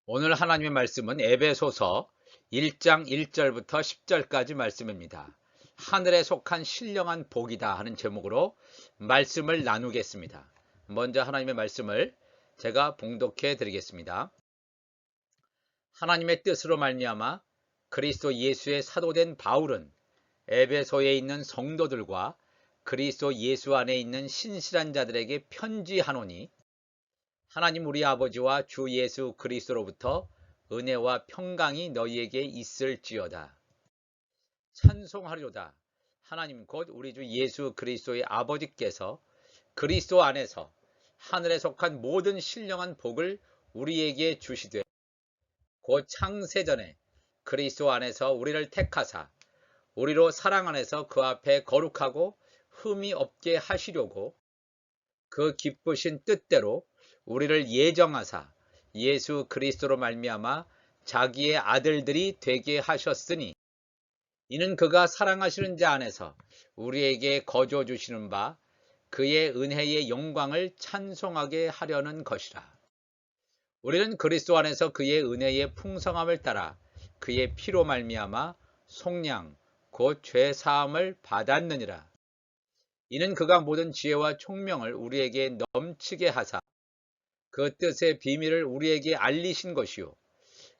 오늘 하나님의 말씀은 에베소서 1장 1절부터 10절까지 말씀입니다. 하늘에 속한 신령한 복이다 하는 제목으로 말씀을 나누겠습니다. 먼저 하나님의 말씀을 제가 봉독해 드리겠습니다. 하나님의 뜻으로 말미암아 그리스도 예수의 사도된 바울은 에베소에 있는 성도들과 그리스도 예수 안에 있는 신실한 자들에게 편지하노니, 하나님 우리 아버지와 주 예수 그리스도로부터 은혜와 평강이 너희에게 있을지어다. 찬송하리로다. 하나님 곧 우리 주 예수 그리스도의 아버지께서 그리스도 안에서 하늘에 속한 모든 신령한 복을 우리에게 주시되, 곧 창세전에 그리스도 안에서 우리를 택하사 우리로 사랑 안에서 그 앞에 거룩하고 흠이 없게 하시려고 그 기쁘신 뜻대로 우리를 예정하사 예수 그리스도로 말미암아 자기의 아들들이 되게 하셨으니, 이는 그가 사랑하시는 자 안에서 우리에게 거저 주시는 바 그의 은혜의 영광을 찬송하게 하려는 것이라. 우리는 그리스도 안에서 그의 은혜의 풍성함을 따라 그의 피로 말미암아 속량 곧 죄 사함을 받았느니라. 이는 그가 모든 지혜와 총명을 우리에게 넘치게 하사 그 뜻의 비밀을 우리에게 알리신 것이요,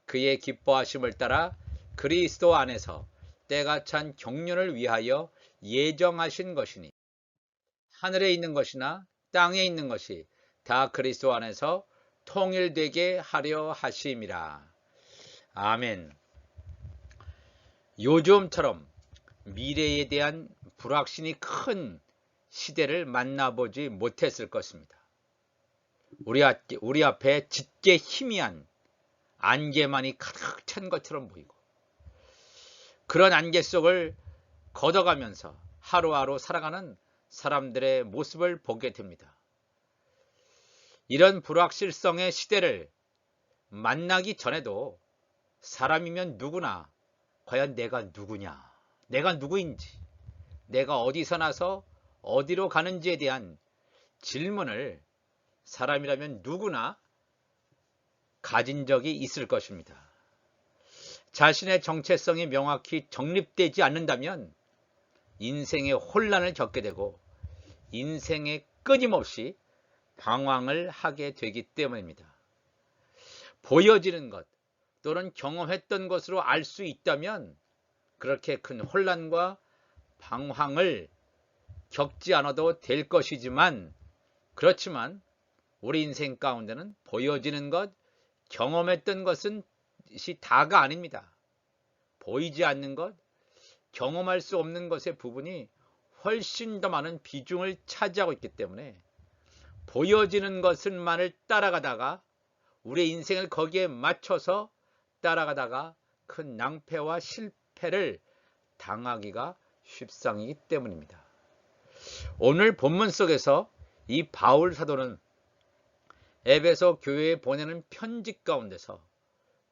그의 기뻐하심을 따라 그리스도 안에서 때가 찬 경륜을 위하여 예정하신 것이니, 하늘에 있는 것이나 땅에 있는 것이 다 그리스도 안에서 통일되게 하려 하심이라. 아멘. 요즘처럼 미래에 대한 불확신이 큰 시대를 만나보지 못했을 것입니다. 우리 앞에 짙게 희미한 안개만이 가득 찬 것처럼 보이고, 그런 안개 속을 걷어가면서 하루하루 살아가는 사람들의 모습을 보게 됩니다. 이런 불확실성의 시대를 만나기 전에도 사람이면 누구나 과연 내가 누구냐, 내가 누구인지, 내가 어디서 나서 어디로 가는지에 대한 질문을 사람이라면 누구나 가진 적이 있을 것입니다. 자신의 정체성이 명확히 정립되지 않는다면 인생의 혼란을 겪게 되고 인생에 끊임없이 방황을 하게 되기 때문입니다. 보여지는 것 또는 경험했던 것으로 알 수 있다면 그렇게 큰 혼란과 방황을 겪지 않아도 될 것이지만, 그렇지만 우리 인생 가운데는 보여지는 것, 경험했던 것은 다가 아닙니다. 보이지 않는 것, 경험할 수 없는 것의 부분이 훨씬 더 많은 비중을 차지하고 있기 때문에 보여지는 것만을 따라가다가 우리의 인생을 거기에 맞춰서 따라가다가 큰 낭패와 실패를 당하기가 쉽상이기 때문입니다. 오늘 본문 속에서 이 바울 사도는 에베소 교회에 보내는 편지 가운데서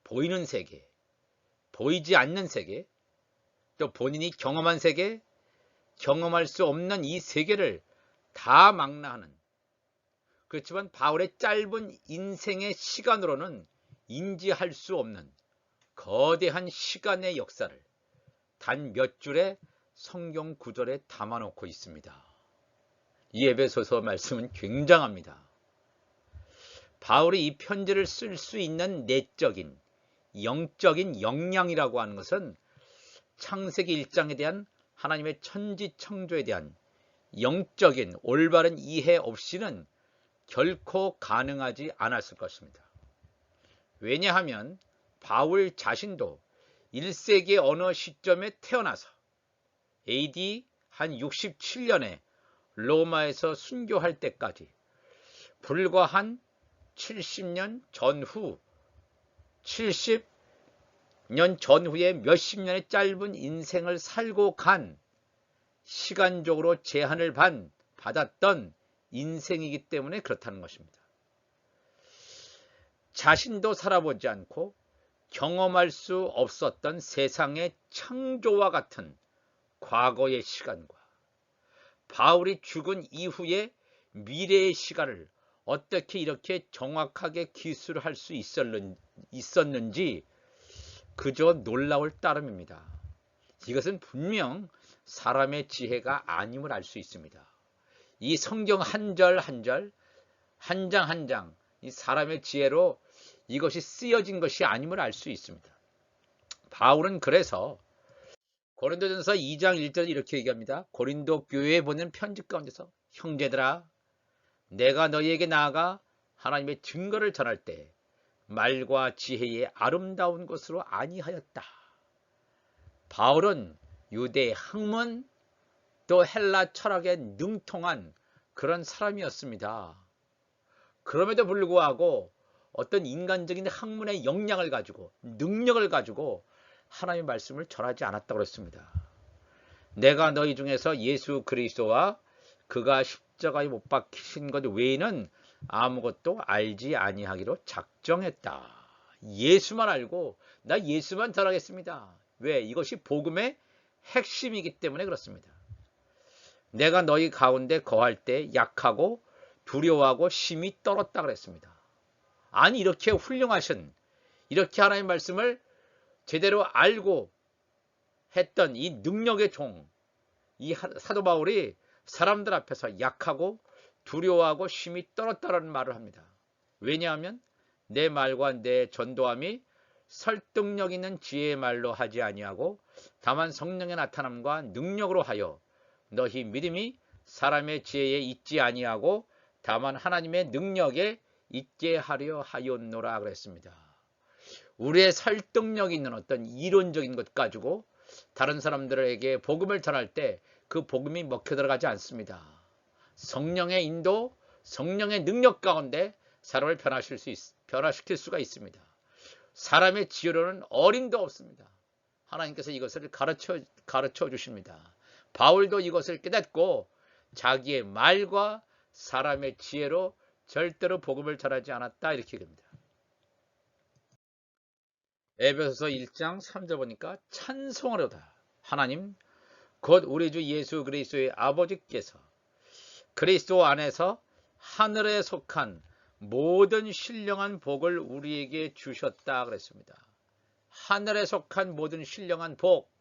보이는 세계, 보이지 않는 세계, 또 본인이 경험한 세계, 경험할 수 없는 이 세계를 다 망라하는, 그렇지만 바울의 짧은 인생의 시간으로는 인지할 수 없는 거대한 시간의 역사를 단 몇 줄의 성경 구절에 담아놓고 있습니다. 이 에베소서 말씀은 굉장합니다. 바울이 이 편지를 쓸 수 있는 내적인, 영적인 역량이라고 하는 것은 창세기 1장에 대한 하나님의 천지창조에 대한 영적인 올바른 이해 없이는 결코 가능하지 않았을 것입니다. 왜냐하면 바울 자신도 1세기의 어느 시점에 태어나서 AD 한 67년에 로마에서 순교할 때까지 불과 한 70년 전후, 70년 전후에 몇십 년의 짧은 인생을 살고 간, 시간적으로 제한을 받았던 인생이기 때문에 그렇다는 것입니다. 자신도 살아보지 않고 경험할 수 없었던 세상의 창조와 같은 과거의 시간과 바울이 죽은 이후의 미래의 시간을 어떻게 이렇게 정확하게 기술을 할 수 있었는지 그저 놀라울 따름입니다. 이것은 분명 사람의 지혜가 아님을 알 수 있습니다. 이 성경 한 절 한 절, 한 장 한 장, 이 사람의 지혜로 이것이 쓰여진 것이 아님을 알 수 있습니다. 바울은 그래서 고린도전서 2장 1절 이렇게 얘기합니다. 고린도 교회에 보낸 편지 가운데서 형제들아 내가 너희에게 나아가 하나님의 증거를 전할 때 말과 지혜의 아름다운 것으로 아니하였다. 바울은 유대 학문 또 헬라 철학에 능통한 그런 사람이었습니다. 그럼에도 불구하고 어떤 인간적인 학문의 역량을 가지고 능력을 가지고 하나님의 말씀을 전하지 않았다고 했습니다. 내가 너희 중에서 예수 그리스도와 그가 십자가에 못 박히신 것 외에는 아무것도 알지 아니하기로 작정했다. 예수만 알고 나 예수만 전하겠습니다. 왜? 이것이 복음의 핵심이기 때문에 그렇습니다. 내가 너희 가운데 거할 때 약하고 두려워하고 심히 떨었다 그랬습니다. 아니 이렇게 훌륭하신 이렇게 하나님의 말씀을 제대로 알고 했던 이 능력의 종, 이 사도 바울이 사람들 앞에서 약하고 두려워하고 심히 떨었다라는 말을 합니다. 왜냐하면 내 말과 내 전도함이 설득력 있는 지혜의 말로 하지 아니하고 다만 성령의 나타남과 능력으로 하여 너희 믿음이 사람의 지혜에 있지 아니하고 다만 하나님의 능력에 있게 하려 하였노라 그랬습니다. 우리의 설득력 있는 어떤 이론적인 것 가지고 다른 사람들에게 복음을 전할 때 그 복음이 먹혀 들어가지 않습니다. 성령의 인도, 성령의 능력 가운데 사람을 변화시킬 수가 있습니다. 사람의 지혜로는 어림도 없습니다. 하나님께서 이것을 가르쳐 주십니다. 바울도 이것을 깨닫고 자기의 말과 사람의 지혜로 절대로 복음을 전하지 않았다 이렇게 됩니다. 에베소서 1장 3절 보니까 찬송하려다 하나님 곧 우리 주 예수 그리스도의 아버지께서 그리스도 안에서 하늘에 속한 모든 신령한 복을 우리에게 주셨다 그랬습니다. 하늘에 속한 모든 신령한 복,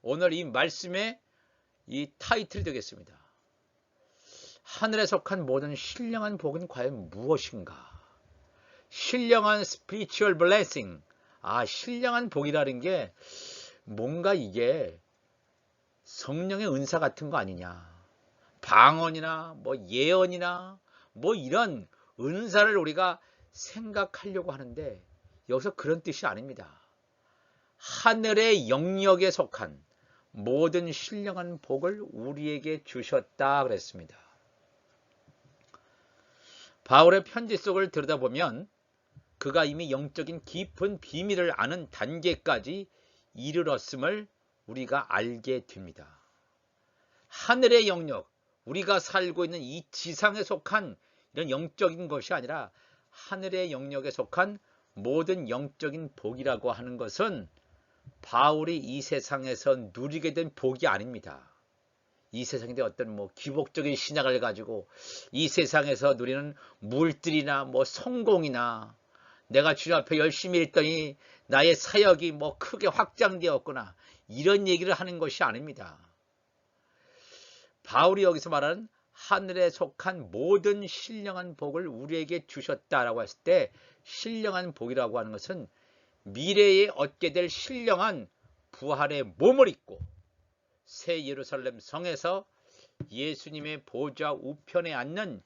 오늘 이 말씀의 이 타이틀이 되겠습니다. 하늘에 속한 모든 신령한 복은 과연 무엇인가? 신령한 spiritual blessing, 신령한 복이라는 게 뭔가 이게 성령의 은사 같은 거 아니냐. 방언이나 뭐 예언이나 뭐 이런 은사를 우리가 생각하려고 하는데 여기서 그런 뜻이 아닙니다. 하늘의 영역에 속한 모든 신령한 복을 우리에게 주셨다 그랬습니다. 바울의 편지 속을 들여다보면 그가 이미 영적인 깊은 비밀을 아는 단계까지 이르렀음을 우리가 알게 됩니다. 하늘의 영역, 우리가 살고 있는 이 지상에 속한 이런 영적인 것이 아니라 하늘의 영역에 속한 모든 영적인 복이라고 하는 것은 바울이 이 세상에서 누리게 된 복이 아닙니다. 이 세상에 어떤 기복적인 신약을 가지고 이 세상에서 누리는 물질이나 성공이나 내가 주님 앞에 열심히 했더니 나의 사역이 크게 확장되었구나 이런 얘기를 하는 것이 아닙니다. 바울이 여기서 말하는 하늘에 속한 모든 신령한 복을 우리에게 주셨다라고 했을 때 신령한 복이라고 하는 것은 미래에 얻게 될 신령한 부활의 몸을 입고 새 예루살렘 성에서 예수님의 보좌 우편에 앉는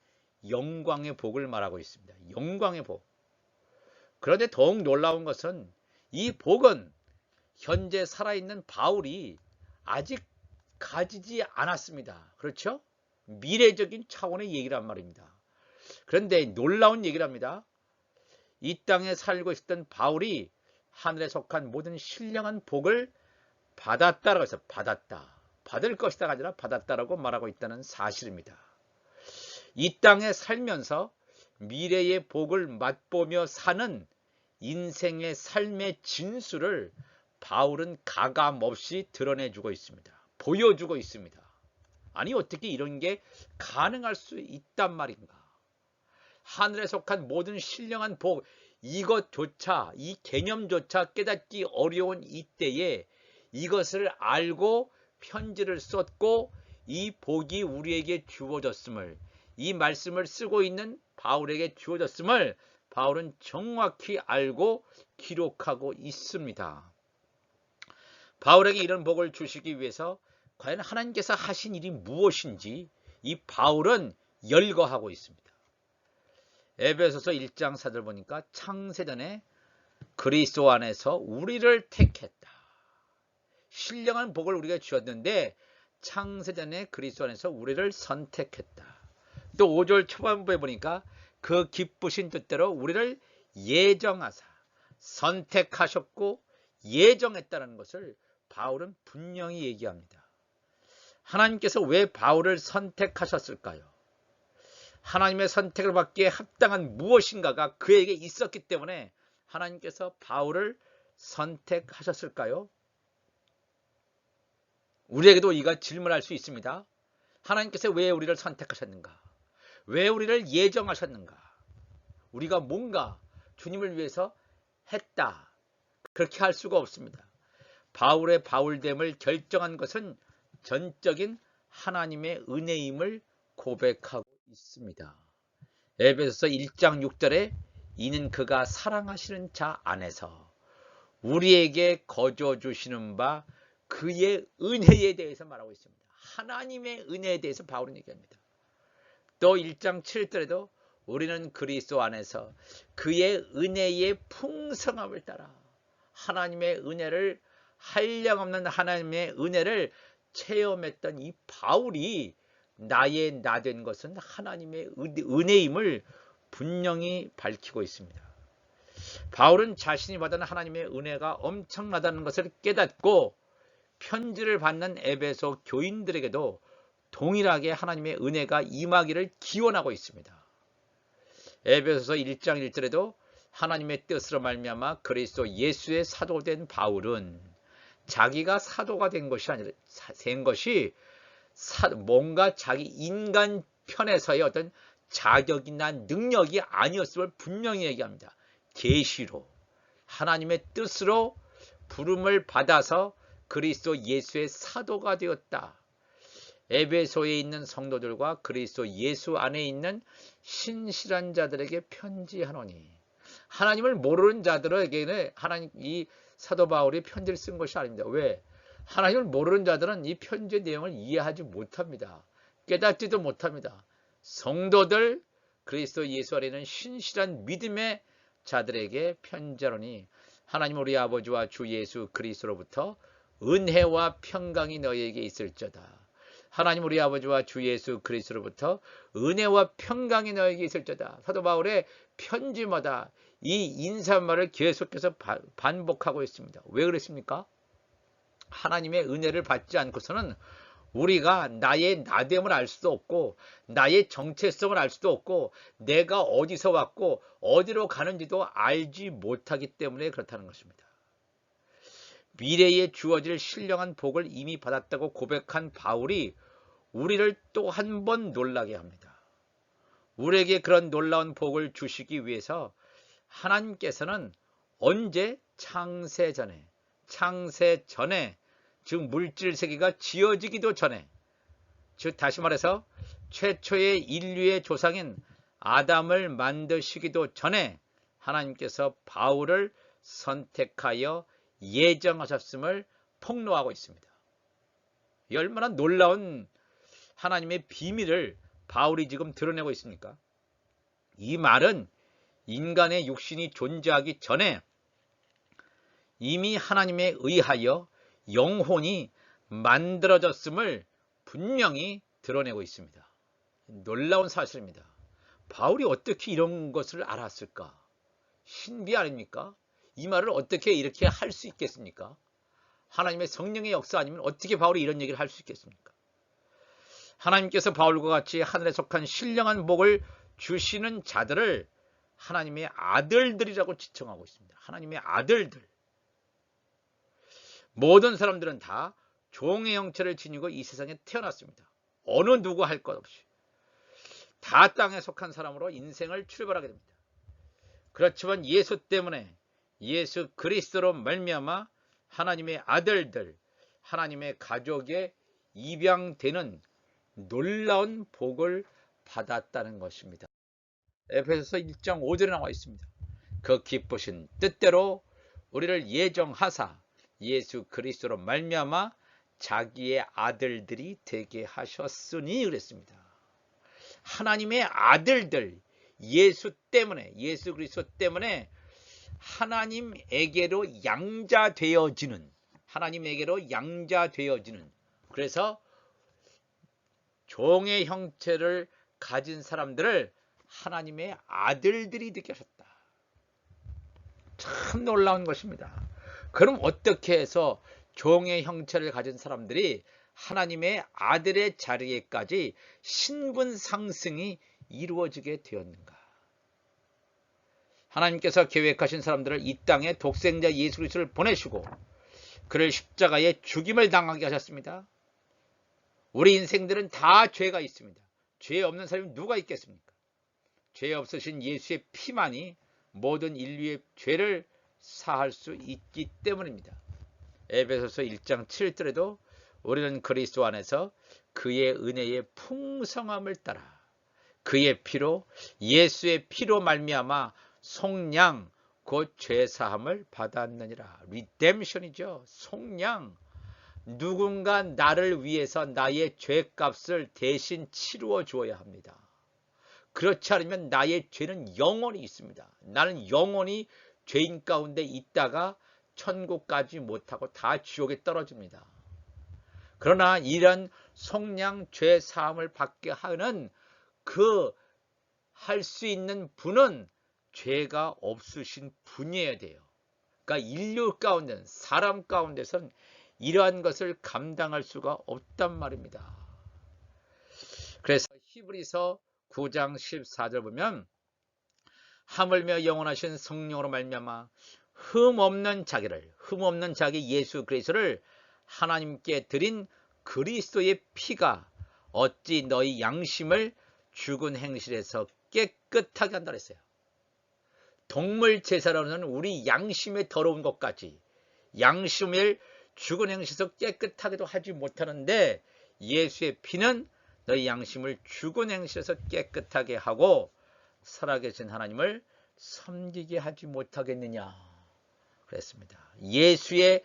영광의 복을 말하고 있습니다. 영광의 복. 그런데 더욱 놀라운 것은 이 복은 현재 살아있는 바울이 아직 가지지 않았습니다. 그렇죠? 미래적인 차원의 얘기란 말입니다. 그런데 놀라운 얘기를 합니다. 이 땅에 살고 있었던 바울이 하늘에 속한 모든 신령한 복을 받았다라고 해서 받을 것이다가 아니라 받았다라고 말하고 있다는 사실입니다. 이 땅에 살면서 미래의 복을 맛보며 사는 인생의 삶의 진수를 바울은 가감없이 드러내주고 있습니다. 보여주고 있습니다. 아니 어떻게 이런 게 가능할 수 있단 말인가? 하늘에 속한 모든 신령한 복, 이것조차, 이 개념조차 깨닫기 어려운 이때에 이것을 알고 편지를 썼고 이 복이 우리에게 주어졌음을, 이 말씀을 쓰고 있는 바울에게 주어졌음을 바울은 정확히 알고 기록하고 있습니다. 바울에게 이런 복을 주시기 위해서 과연 하나님께서 하신 일이 무엇인지 이 바울은 열거하고 있습니다. 에베소서 1장 4절 보니까 창세전에 그리스도 안에서 우리를 택했다. 신령한 복을 우리가 주었는데 창세전에 그리스도 안에서 우리를 선택했다. 또 5절 초반부에 보니까 그 기쁘신 뜻대로 우리를 예정하사 선택하셨고 예정했다는 것을 바울은 분명히 얘기합니다. 하나님께서 왜 바울을 선택하셨을까요? 하나님의 선택을 받기에 합당한 무엇인가가 그에게 있었기 때문에 하나님께서 바울을 선택하셨을까요? 우리에게도 이가 질문할 수 있습니다. 하나님께서 왜 우리를 선택하셨는가? 왜 우리를 예정하셨는가? 우리가 뭔가 주님을 위해서 했다. 그렇게 할 수가 없습니다. 바울의 바울됨을 결정한 것은 전적인 하나님의 은혜임을 고백하고 있습니다. 에베소서 1장 6절에 이는 그가 사랑하시는 자 안에서 우리에게 거저 주시는 바 그의 은혜에 대해서 말하고 있습니다. 하나님의 은혜에 대해서 바울은 얘기합니다. 또 1장 7절에도 우리는 그리스도 안에서 그의 은혜의 풍성함을 따라 하나님의 은혜를 한량없는 하나님의 은혜를 체험했던 이 바울이 나의 나 된 것은 하나님의 은혜임을 분명히 밝히고 있습니다. 바울은 자신이 받은 하나님의 은혜가 엄청나다는 것을 깨닫고 편지를 받는 에베소 교인들에게도 동일하게 하나님의 은혜가 임하기를 기원하고 있습니다. 에베소서 1장 1절에도 하나님의 뜻으로 말미암아 그리스도 예수의 사도된 바울은 자기가 사도가 된 것이 아니라 뭔가 자기 인간 편에서의 어떤 자격이나 능력이 아니었음을 분명히 얘기합니다. 계시로 하나님의 뜻으로 부름을 받아서 그리스도 예수의 사도가 되었다. 에베소에 있는 성도들과 그리스도 예수 안에 있는 신실한 자들에게 편지하노니, 하나님을 모르는 자들에게는 하나님 이 사도 바울이 편지를 쓴 것이 아닙니다. 왜? 하나님을 모르는 자들은 이 편지의 내용을 이해하지 못합니다. 깨닫지도 못합니다. 성도들, 그리스도 예수 안에 있는 신실한 믿음의 자들에게 편지하노니 하나님 우리 아버지와 주 예수 그리스도로부터 은혜와 평강이 너희에게 있을저다. 하나님 우리 아버지와 주 예수 그리스도로부터 은혜와 평강이 너희에게 있을저다. 사도 바울의 편지마다 이 인사말을 계속해서 반복하고 있습니다. 왜 그랬습니까? 하나님의 은혜를 받지 않고서는 우리가 나의 나됨을 알 수도 없고 나의 정체성을 알 수도 없고 내가 어디서 왔고 어디로 가는지도 알지 못하기 때문에 그렇다는 것입니다. 미래에 주어질 신령한 복을 이미 받았다고 고백한 바울이 우리를 또 한 번 놀라게 합니다. 우리에게 그런 놀라운 복을 주시기 위해서 하나님께서는 언제? 창세 전에 즉 물질 세계가 지어지기도 전에, 즉 다시 말해서 최초의 인류의 조상인 아담을 만드시기도 전에 하나님께서 바울을 선택하여 예정하셨음을 폭로하고 있습니다. 이 얼마나 놀라운 하나님의 비밀을 바울이 지금 드러내고 있습니까? 이 말은 인간의 육신이 존재하기 전에 이미 하나님에 의하여 영혼이 만들어졌음을 분명히 드러내고 있습니다. 놀라운 사실입니다. 바울이 어떻게 이런 것을 알았을까? 신비 아닙니까? 이 말을 어떻게 이렇게 할 수 있겠습니까? 하나님의 성령의 역사 아니면 어떻게 바울이 이런 얘기를 할 수 있겠습니까? 하나님께서 바울과 같이 하늘에 속한 신령한 복을 주시는 자들을 하나님의 아들들이라고 지칭하고 있습니다. 하나님의 아들들. 모든 사람들은 다 종의 형체를 지니고 이 세상에 태어났습니다. 어느 누구 할 것 없이. 다 땅에 속한 사람으로 인생을 출발하게 됩니다. 그렇지만 예수 때문에 예수 그리스도로 말미암아 하나님의 아들들, 하나님의 가족에 입양되는 놀라운 복을 받았다는 것입니다. 에베소서 1장 5절에 나와 있습니다. 그 기쁘신 뜻대로 우리를 예정하사 예수 그리스도로 말미암아 자기의 아들들이 되게 하셨으니 그랬습니다. 하나님의 아들들, 예수 때문에, 예수 그리스도 때문에 하나님에게로 양자되어지는, 그래서 종의 형체를 가진 사람들을 하나님의 아들들이 되게 하셨다. 참 놀라운 것입니다. 그럼 어떻게 해서 종의 형체를 가진 사람들이 하나님의 아들의 자리에까지 신분 상승이 이루어지게 되었는가? 하나님께서 계획하신 사람들을 이 땅에 독생자 예수 그리스도를 보내시고 그를 십자가에 죽임을 당하게 하셨습니다. 우리 인생들은 다 죄가 있습니다. 죄 없는 사람이 누가 있겠습니까? 죄 없으신 예수의 피만이 모든 인류의 죄를 사할 수 있기 때문입니다. 에베소서 1장 7절에도 우리는 그리스도 안에서 그의 은혜의 풍성함을 따라 그의 피로, 예수의 피로 말미암아 속량 곧 죄사함을 받았느니라. 리뎀션이죠. 속량. 누군가 나를 위해서 나의 죄값을 대신 치루어 주어야 합니다. 그렇지 않으면 나의 죄는 영원히 있습니다. 나는 영원히 죄인 가운데 있다가 천국 가지 못하고 다 지옥에 떨어집니다. 그러나 이런 속량 죄 사함을 받게 하는 그 할 수 있는 분은 죄가 없으신 분이어야 돼요. 그러니까 인류 가운데, 사람 가운데선 이러한 것을 감당할 수가 없단 말입니다. 그래서 히브리서 9장 14절 보면 하물며 영원하신 성령으로 말미암아 흠없는 자기 예수 그리스도를 하나님께 드린 그리스도의 피가 어찌 너희 양심을 죽은 행실에서 깨끗하게 한다 그랬어요. 동물 제사로는 우리 양심의 더러운 것까지 양심을 죽은 행실에서 깨끗하게도 하지 못하는데 예수의 피는 너희 양심을 죽은 행실에서 깨끗하게 하고 살아계신 하나님을 섬기게 하지 못하겠느냐 그랬습니다. 예수의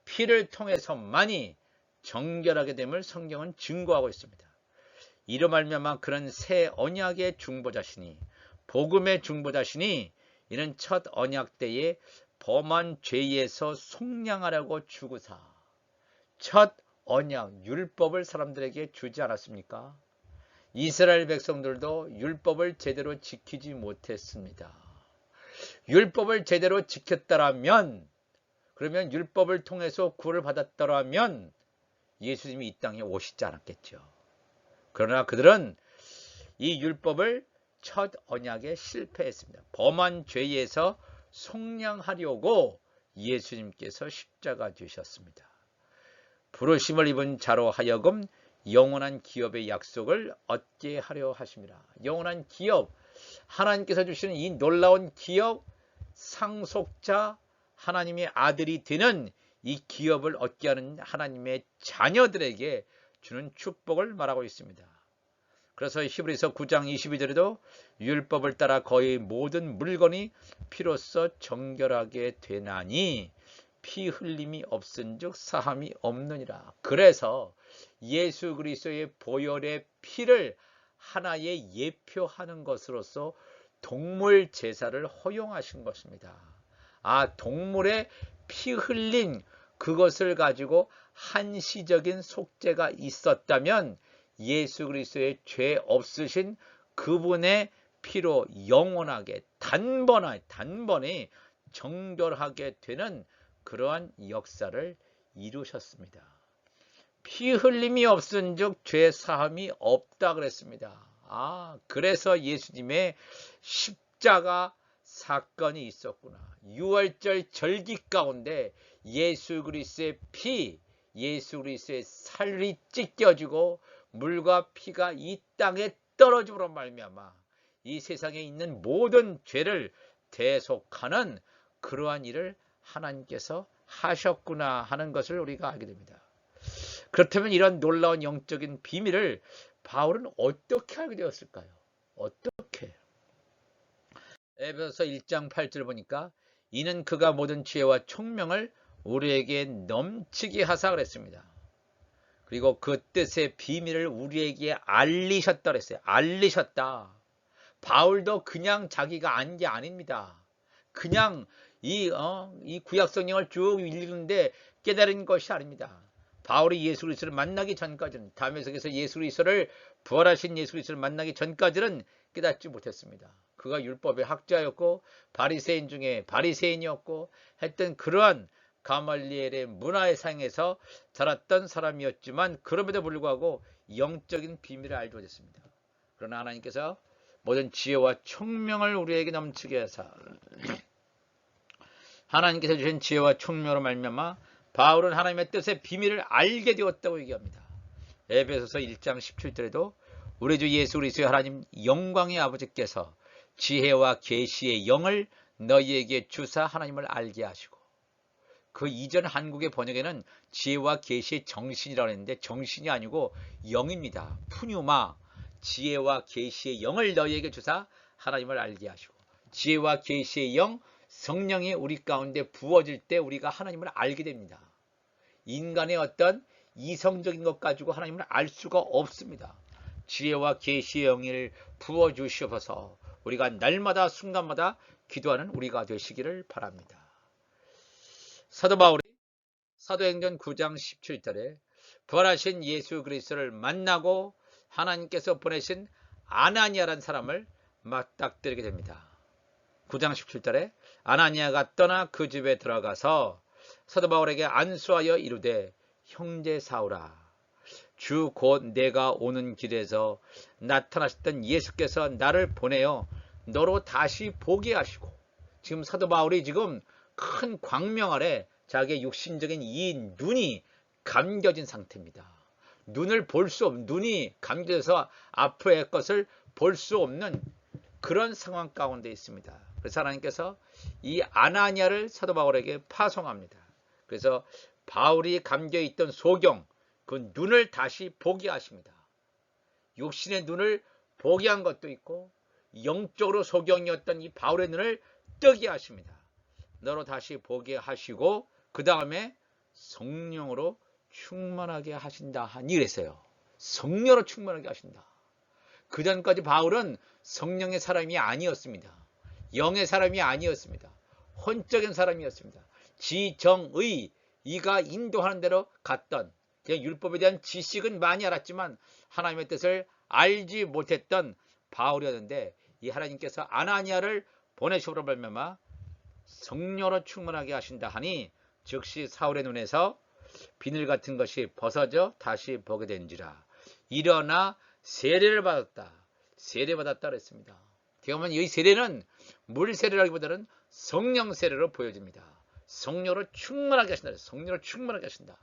피를 통해서만이 정결하게 됨을 성경은 증거하고 있습니다. 이로 말미암아 그런 새 언약의 중보자시니 복음의 중보자시니 이는 첫 언약 때에 범한 죄에서 속량하라고 주구사 첫 언약 율법을 사람들에게 주지 않았습니까? 이스라엘 백성들도 율법을 제대로 지키지 못했습니다. 율법을 제대로 지켰더라면 그러면 율법을 통해서 구원을 받았더라면 예수님이 이 땅에 오시지 않았겠죠. 그러나 그들은 이 율법을 첫 언약에 실패했습니다. 범한 죄에서 속량하려고 예수님께서 십자가 지셨습니다. 부르심을 입은 자로 하여금 영원한 기업의 약속을 얻게 하려 하심이라. 영원한 기업, 하나님께서 주시는 이 놀라운 기업, 상속자, 하나님의 아들이 되는 이 기업을 얻게 하는 하나님의 자녀들에게 주는 축복을 말하고 있습니다. 그래서 히브리서 9장 22절에도 율법을 따라 거의 모든 물건이 피로써 정결하게 되나니 피 흘림이 없은즉 사함이 없느니라. 그래서 예수 그리스도의 보혈의 피를 하나의 예표하는 것으로서 동물 제사를 허용하신 것입니다. 동물의 피 흘린 그것을 가지고 한시적인 속죄가 있었다면 예수 그리스도의 죄 없으신 그분의 피로 영원하게 단번에 정결하게 되는 그러한 역사를 이루셨습니다. 피 흘림이 없은즉 죄 사함이 없다 그랬습니다. 그래서 예수님의 십자가 사건이 있었구나. 6월절 절기 가운데 예수 그리스도의 피, 예수 그리스도의 살이 찢겨지고 물과 피가 이 땅에 떨어짐으로 말미암아 이 세상에 있는 모든 죄를 대속하는 그러한 일을 하나님께서 하셨구나 하는 것을 우리가 알게 됩니다. 그렇다면 이런 놀라운 영적인 비밀을 바울은 어떻게 알게 되었을까요? 어떻게? 에베소서 1장 8절 보니까 이는 그가 모든 지혜와 총명을 우리에게 넘치게 하사 그랬습니다. 그리고 그 뜻의 비밀을 우리에게 알리셨다 그랬어요. 알리셨다. 바울도 그냥 자기가 안 게 아닙니다. 그냥 이 구약 성경을 쭉 읽는데 깨달은 것이 아닙니다. 바울이 예수 그리스도를 만나기 전까지는, 다메섹에서 예수 그리스도를 부활하신 예수 그리스도를 만나기 전까지는 깨닫지 못했습니다. 그가 율법의 학자였고 바리새인 중에 바리새인이었고 했던 그러한 가말리엘의 문화의 상에서 자랐던 사람이었지만 그럼에도 불구하고 영적인 비밀을 알게 됐습니다. 그러나 하나님께서 모든 지혜와 총명을 우리에게 넘치게 하사 하나님께서 주신 지혜와 총명으로 말미암아 바울은 하나님의 뜻의 비밀을 알게 되었다고 얘기합니다. 에베소서 1장 17절에도 우리 주 예수 그리스도의 하나님 영광의 아버지께서 지혜와 계시의 영을 너희에게 주사 하나님을 알게 하시고, 그 이전 한국의 번역에는 지혜와 계시의 정신이라고 했는데 정신이 아니고 영입니다. 푸뉴마, 지혜와 계시의 영을 너희에게 주사 하나님을 알게 하시고, 지혜와 계시의 영, 성령이 우리 가운데 부어질 때 우리가 하나님을 알게 됩니다. 인간의 어떤 이성적인 것 가지고 하나님을 알 수가 없습니다. 지혜와 계시의 영을 부어주시옵소서. 우리가 날마다 순간마다 기도하는 우리가 되시기를 바랍니다. 사도 바울이 사도행전 9장 17절에 부활하신 예수 그리스도를 만나고 하나님께서 보내신 아나니아라는 사람을 맞닥뜨리게 됩니다. 9장 17절에 아나니아가 떠나 그 집에 들어가서 사도 바울에게 안수하여 이르되 형제 사울아, 주 곧 내가 오는 길에서 나타나셨던 예수께서 나를 보내어 너로 다시 보게 하시고, 지금 사도 바울이 지금 큰 광명 아래 자기의 육신적인 이 눈이 감겨진 상태입니다. 눈을 볼 수 없는, 눈이 감겨져서 앞의 것을 볼 수 없는 그런 상황 가운데 있습니다. 그래서 하나님께서 이 아나니아를 사도 바울에게 파송합니다. 그래서 바울이 감겨있던 소경, 그 눈을 다시 보게 하십니다. 육신의 눈을 보게 한 것도 있고 영적으로 소경이었던 이 바울의 눈을 뜨게 하십니다. 너로 다시 보게 하시고 그 다음에 성령으로 충만하게 하신다 하니 그랬어요. 성령으로 충만하게 하신다. 그 전까지 바울은 성령의 사람이 아니었습니다. 영의 사람이 아니었습니다. 혼적인 사람이었습니다. 지정의, 이가 인도하는 대로 갔던, 그냥 율법에 대한 지식은 많이 알았지만 하나님의 뜻을 알지 못했던 바울이었는데, 이 하나님께서 아나니아를 보내시므로 말미암아 성령으로 충만하게 하신다 하니 즉시 사울의 눈에서 비늘 같은 것이 벗어져 다시 보게 된지라. 일어나 세례를 받았다. 세례받았다 그랬습니다. 그러면 이 세례는 물 세례라기보다는 성령 세례로 보여집니다. 성령으로 충만하게 하신다. 성령으로 충만하게 하신다.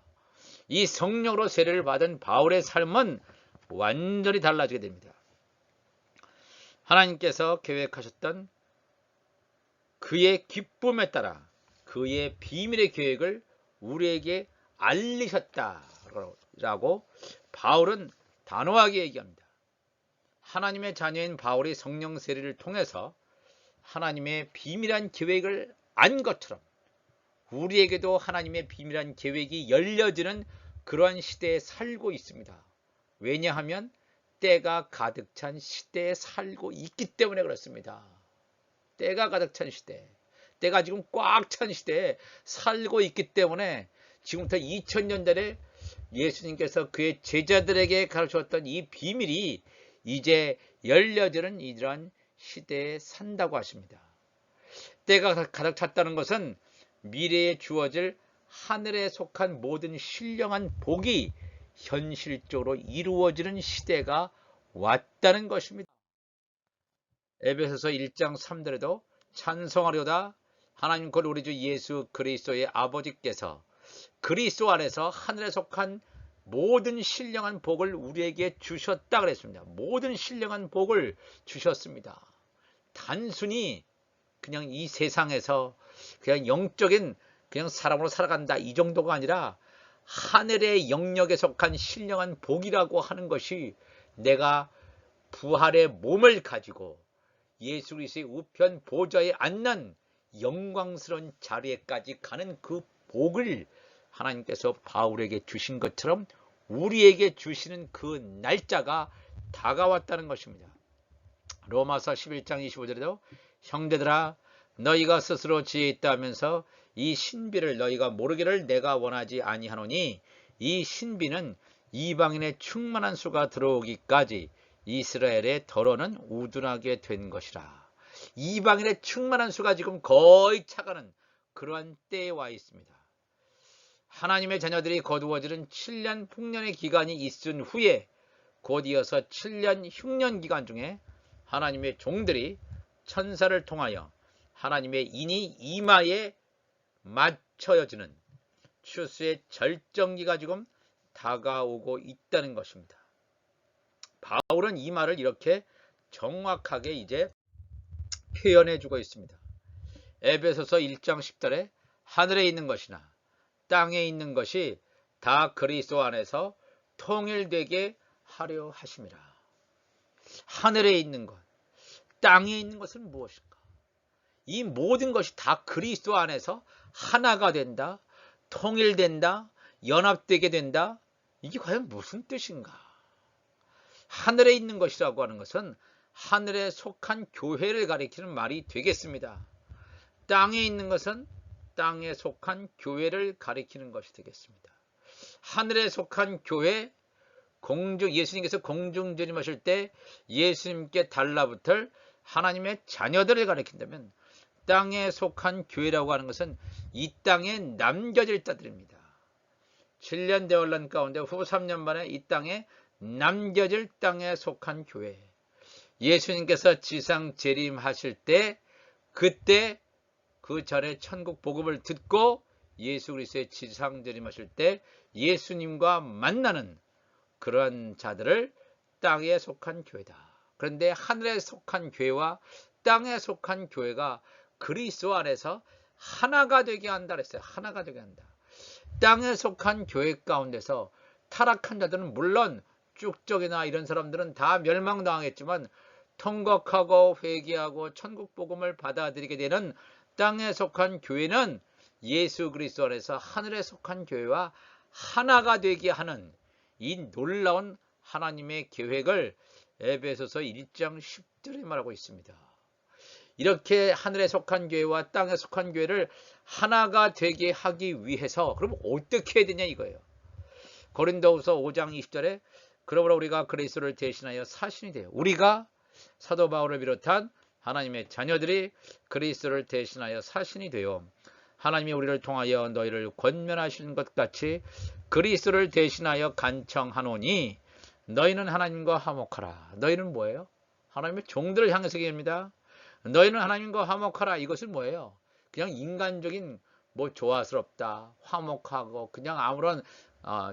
이 성령으로 세례를 받은 바울의 삶은 완전히 달라지게 됩니다. 하나님께서 계획하셨던 그의 기쁨에 따라 그의 비밀의 계획을 우리에게 알리셨다라고 바울은 단호하게 얘기합니다. 하나님의 자녀인 바울이 성령 세례를 통해서 하나님의 비밀한 계획을 안 것처럼 우리에게도 하나님의 비밀한 계획이 열려지는 그러한 시대에 살고 있습니다. 왜냐하면 때가 가득 찬 시대에 살고 있기 때문에 그렇습니다. 때가 가득 찬 시대, 때가 지금 꽉 찬 시대에 살고 있기 때문에 지금부터 2000년 전에 예수님께서 그의 제자들에게 가르쳤던 이 비밀이 이제 열려지는 이러한 시대에 산다고 하십니다. 때가 가득 찼다는 것은 미래에 주어질 하늘에 속한 모든 신령한 복이 현실적으로 이루어지는 시대가 왔다는 것입니다. 에베소서 1장 3절에도 찬송하려다 하나님 곧 우리 주 예수 그리스도의 아버지께서 그리스도 안에서 하늘에 속한 모든 신령한 복을 우리에게 주셨다 그랬습니다. 모든 신령한 복을 주셨습니다. 단순히 그냥 이 세상에서 그냥 영적인 그냥 사람으로 살아간다 이 정도가 아니라 하늘의 영역에 속한 신령한 복이라고 하는 것이 내가 부활의 몸을 가지고 예수 그리스도의 우편 보좌에 앉는 영광스러운 자리에까지 가는 그 복을 하나님께서 바울에게 주신 것처럼 우리에게 주시는 그 날짜가 다가왔다는 것입니다. 로마서 11장 25절에도 형제들아 너희가 스스로 지혜 있다 하면서 이 신비를 너희가 모르기를 내가 원하지 아니하노니 이 신비는 이방인의 충만한 수가 들어오기까지 이스라엘의 더러는 우둔하게 된 것이라. 이방인의 충만한 수가 지금 거의 차가는 그러한 때에 와 있습니다. 하나님의 자녀들이 거두어지는 7년 풍년의 기간이 있은 후에 곧 이어서 7년 흉년 기간 중에 하나님의 종들이 천사를 통하여 하나님의 인이 이마에 맞춰지는 추수의 절정기가 지금 다가오고 있다는 것입니다. 바울은 이 말을 이렇게 정확하게 이제 표현해 주고 있습니다. 에베소서 1장 10절에 하늘에 있는 것이나 땅에 있는 것이 다 그리스도 안에서 통일되게 하려 하심이라. 하늘에 있는 것, 땅에 있는 것은 무엇인가? 이 모든 것이 다 그리스도 안에서 하나가 된다, 통일된다, 연합되게 된다. 이게 과연 무슨 뜻인가? 하늘에 있는 것이라고 하는 것은 하늘에 속한 교회를 가리키는 말이 되겠습니다. 땅에 있는 것은 땅에 속한 교회를 가리키는 것이 되겠습니다. 하늘에 속한 교회, 예수님께서 공중재림하실 때 예수님께 달라붙을 하나님의 자녀들을 가리킨다면 땅에 속한 교회라고 하는 것은 이 땅에 남겨질 자들입니다. 7년 대환란 가운데 후 3년 만에 이 땅에 남겨질 땅에 속한 교회. 예수님께서 지상 재림하실 때 그때 그 전에 천국 복음을 듣고 예수 그리스도의 지상 재림하실 때 예수님과 만나는 그런 자들을 땅에 속한 교회다. 그런데 하늘에 속한 교회와 땅에 속한 교회가 그리스도 안에서 하나가 되게 한다 그랬어요. 하나가 되게 한다. 땅에 속한 교회 가운데서 타락한 자들은 물론 쭉적이나 이런 사람들은 다 멸망당하겠지만 통곡하고 회개하고 천국 복음을 받아들이게 되는 땅에 속한 교회는 예수 그리스도 안에서 하늘에 속한 교회와 하나가 되게 하는 이 놀라운 하나님의 계획을 에베소서 1장 10절에 말하고 있습니다. 이렇게 하늘에 속한 교회와 땅에 속한 교회를 하나가 되게 하기 위해서 그럼 어떻게 해야 되냐 이거예요. 고린도후서 5장 20절에 그러므로 우리가 그리스도를 대신하여 사신이 돼요. 우리가 사도 바울을 비롯한 하나님의 자녀들이 그리스도를 대신하여 사신이 되어 하나님이 우리를 통하여 너희를 권면하시는 것 같이 그리스도를 대신하여 간청하노니 너희는 하나님과 화목하라. 너희는 뭐예요? 하나님의 종들을 향해서 얘기합니다. 너희는 하나님과 화목하라. 이것은 뭐예요? 그냥 인간적인 조화스럽다, 화목하고 그냥 아무런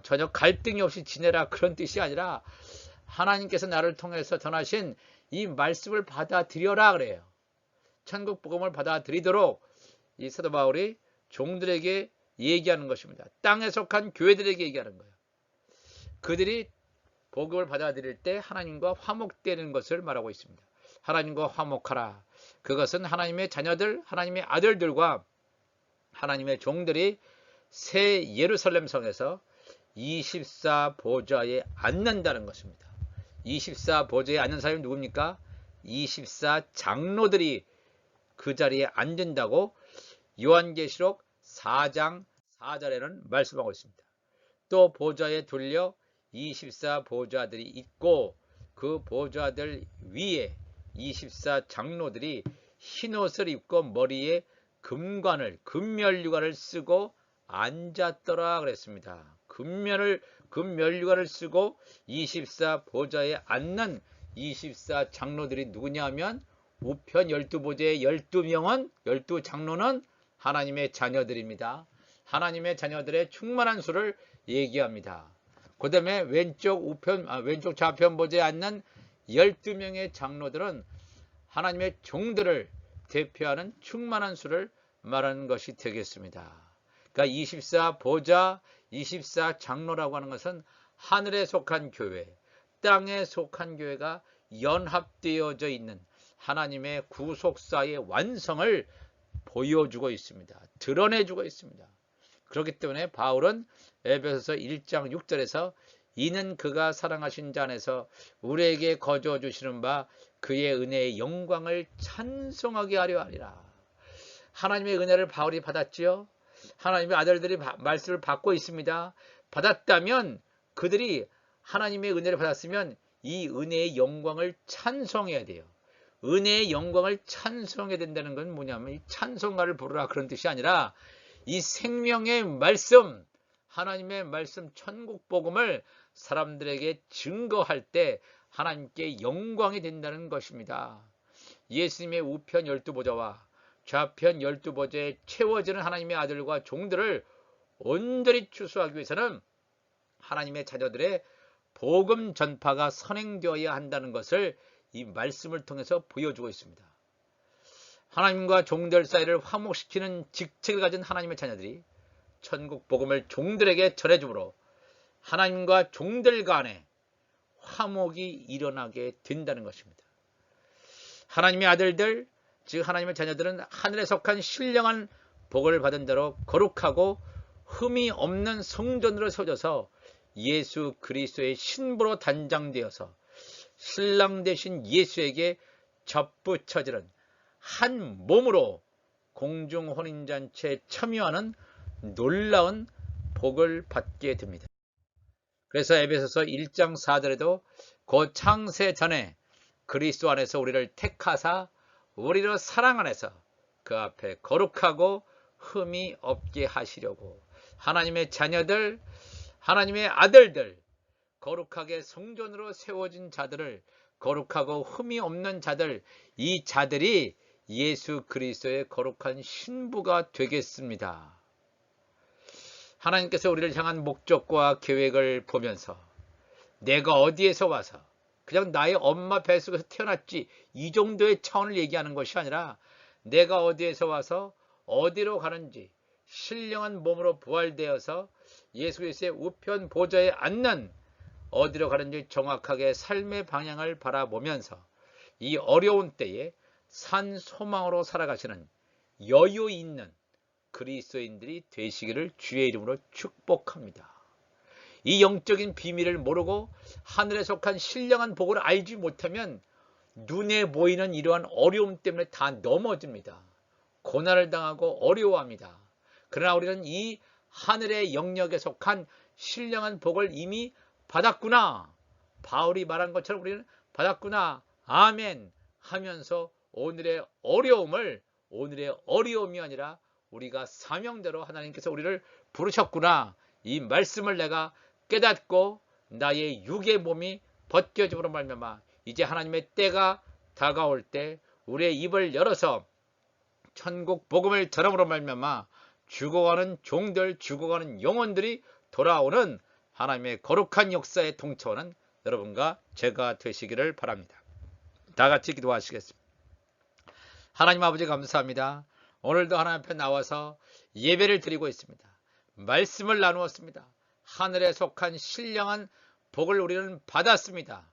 전혀 갈등이 없이 지내라 그런 뜻이 아니라 하나님께서 나를 통해서 전하신 이 말씀을 받아들여라 그래요. 천국 복음을 받아들이도록 이 사도 바울이 종들에게 얘기하는 것입니다. 땅에 속한 교회들에게 얘기하는 거예요. 그들이 복음을 받아들일 때 하나님과 화목되는 것을 말하고 있습니다. 하나님과 화목하라. 그것은 하나님의 자녀들, 하나님의 아들들과 하나님의 종들이 새 예루살렘 성에서 24 보좌에 앉는다는 것입니다. 24 보좌에 앉는 사람이 누굽니까? 24 장로들이 그 자리에 앉는다고 요한계시록 4장 4절에는 말씀하고 있습니다. 또 보좌에 둘려 24 보좌들이 있고 그 보좌들 위에 24 장로들이 흰옷을 입고 머리에 금면류관을 쓰고 앉았더라 그랬습니다. 금면류관을 쓰고 24 보좌에 앉는 24 장로들이 누구냐 하면 우편 12보좌의 12명은 12장로는 하나님의 자녀들입니다. 하나님의 자녀들의 충만한 수를 얘기합니다. 그 다음에 왼쪽 좌편 보좌에 앉는 12명의 장로들은 하나님의 종들을 대표하는 충만한 수를 말하는 것이 되겠습니다. 그러니까 24 보좌, 24 장로라고 하는 것은 하늘에 속한 교회, 땅에 속한 교회가 연합되어져 있는 하나님의 구속사의 완성을 보여주고 있습니다. 드러내주고 있습니다. 그렇기 때문에 바울은 에베소서 1장 6절에서 이는 그가 사랑하신 자 안에서 우리에게 거저 주시는 바 그의 은혜의 영광을 찬송하게 하려 하리라. 하나님의 은혜를 바울이 받았지요. 하나님의 아들들이 말씀을 받고 있습니다. 받았다면 그들이 하나님의 은혜를 받았으면 이 은혜의 영광을 찬송해야 돼요. 은혜의 영광을 찬송해야 된다는 건 뭐냐면 이 찬송가를 부르라 그런 뜻이 아니라 이 생명의 말씀, 하나님의 말씀 천국 복음을 사람들에게 증거할 때 하나님께 영광이 된다는 것입니다. 예수님의 우편 12보좌와 좌편 12보좌에 채워지는 하나님의 아들과 종들을 온전히 추수하기 위해서는 하나님의 자녀들의 복음 전파가 선행되어야 한다는 것을 이 말씀을 통해서 보여주고 있습니다. 하나님과 종들 사이를 화목시키는 직책을 가진 하나님의 자녀들이 천국 복음을 종들에게 전해주므로 하나님과 종들 간에 화목이 일어나게 된다는 것입니다. 하나님의 아들들, 즉 하나님의 자녀들은 하늘에 속한 신령한 복을 받은 대로 거룩하고 흠이 없는 성전으로 세워져서 예수 그리스도의 신부로 단장되어서 신랑 되신 예수에게 접붙여지는 한 몸으로 공중혼인잔치에 참여하는 놀라운 복을 받게 됩니다. 그래서 에베소서 1장 4절에도 곧 창세 전에 그리스도 안에서 우리를 택하사 우리로 사랑 안에서 그 앞에 거룩하고 흠이 없게 하시려고 하나님의 자녀들, 하나님의 아들들, 거룩하게 성전으로 세워진 자들을 거룩하고 흠이 없는 자들, 이 자들이 예수 그리스도의 거룩한 신부가 되겠습니다. 하나님께서 우리를 향한 목적과 계획을 보면서 내가 어디에서 와서 그냥 나의 엄마 뱃속에서 태어났지 이 정도의 차원을 얘기하는 것이 아니라 내가 어디에서 와서 어디로 가는지 신령한 몸으로 부활되어서 예수 그리스도의 우편 보좌에 앉는 어디로 가는지 정확하게 삶의 방향을 바라보면서 이 어려운 때에 산 소망으로 살아가시는 여유 있는 그리스도인들이 되시기를 주의 이름으로 축복합니다. 이 영적인 비밀을 모르고 하늘에 속한 신령한 복을 알지 못하면 눈에 보이는 이러한 어려움 때문에 다 넘어집니다. 고난을 당하고 어려워합니다. 그러나 우리는 이 하늘의 영역에 속한 신령한 복을 이미 받았구나. 바울이 말한 것처럼 우리는 받았구나. 아멘 하면서 오늘의 어려움이 아니라 우리가 사명대로 하나님께서 우리를 부르셨구나. 이 말씀을 내가 깨닫고 나의 육의 몸이 벗겨짐으로 말미암아 이제 하나님의 때가 다가올 때 우리의 입을 열어서 천국 복음을 전함으로 말미암아 죽어가는 종들, 죽어가는 영혼들이 돌아오는 하나님의 거룩한 역사에 동참하는 여러분과 제가 되시기를 바랍니다. 다 같이 기도하시겠습니다. 하나님 아버지 감사합니다. 오늘도 하나님 앞에 나와서 예배를 드리고 있습니다. 말씀을 나누었습니다. 하늘에 속한 신령한 복을 우리는 받았습니다.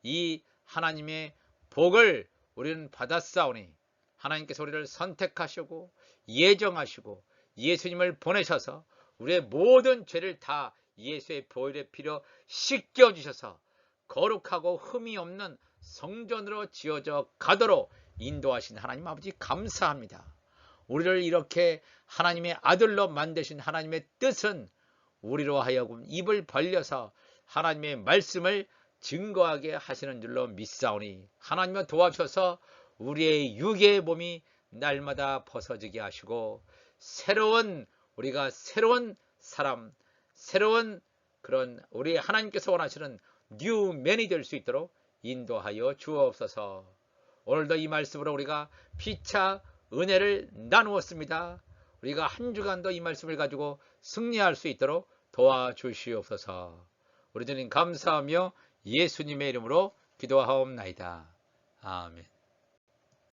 이 하나님의 복을 우리는 받았사오니 하나님께서 우리를 선택하시고 예정하시고 예수님을 보내셔서 우리의 모든 죄를 다 예수의 보혈의 피로 씻겨주셔서 거룩하고 흠이 없는 성전으로 지어져 가도록 인도하신 하나님 아버지 감사합니다. 우리를 이렇게 하나님의 아들로 만드신 하나님의 뜻은 우리로 하여금 입을 벌려서 하나님의 말씀을 증거하게 하시는 줄로 믿사오니 하나님을 도와주셔서 우리의 육의 몸이 날마다 벗어지게 하시고 우리가 새로운 사람, 새로운 그런 우리 하나님께서 원하시는 뉴맨이 될 수 있도록 인도하여 주옵소서. 오늘도 이 말씀으로 우리가 피차 은혜를 나누었습니다. 우리가 한 주간도 이 말씀을 가지고 승리할 수 있도록 도와주시옵소서. 우리 주님 감사하며 예수님의 이름으로 기도하옵나이다. 아멘.